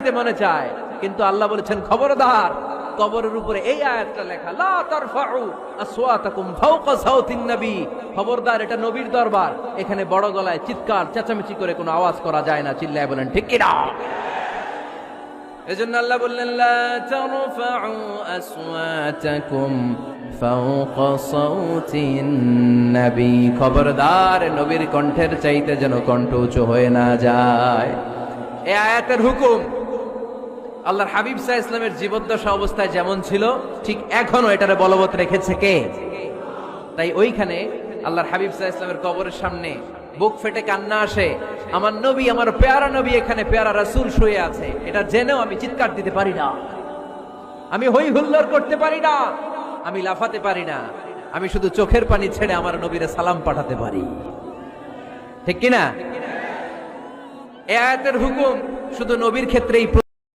দিতে মনে চায়, কিন্তু আল্লাহ বলেছেন খবরদার, কবরের উপরে এই আয়াতটা লেখা, লা তারফাউ আসওয়াতাকুম ফাওকা সাউতিন নবী, খবরদার এটা নবীর দরবার, এখানে বড় গলায় চিৎকার চেঁচামেচি করে কোনো আওয়াজ করা যায় না। চিল্লায় বলেন ঠিক কি না? এজন্য আল্লাহ বললেন লা তারফাউ আসওয়াতাকুম ফাওকা সাউতিন নবী, খবরদার নবীর কণ্ঠের চাইতে যেন কণ্ঠ উঁচু হয়ে না যায়। এই আয়াতের হুকুম আল্লাহর হাবিব সাল্লাল্লাহু আলাইহি ওয়াসাল্লামের জীবদ্দশা অবস্থায় যেমন ছিল ঠিক এখনো এটারে বলবৎ রেখেছে কে? তাই ওইখানে আল্লাহর হাবিব সাল্লাল্লাহু আলাইহি ওয়াসাল্লামের কবরের সামনে বুক ফেটে কান্না আসে, আমার নবী, আমার পেয়ারা নবী এখানে, পেয়ারা রাসূল শুয়ে আছে, এটা জেনেও আমি চিৎকার দিতে পারি না, আমি হই হুল্লোড় করতে পারি না, আমি লাফাতে পারি না, আমি শুধু চোখের পানি ছেড়ে আমার নবীরে সালাম পাঠাতে পারি। ঠিক কিনা? এই আয়াতের হুকুম শুধু নবীর ক্ষেত্রেই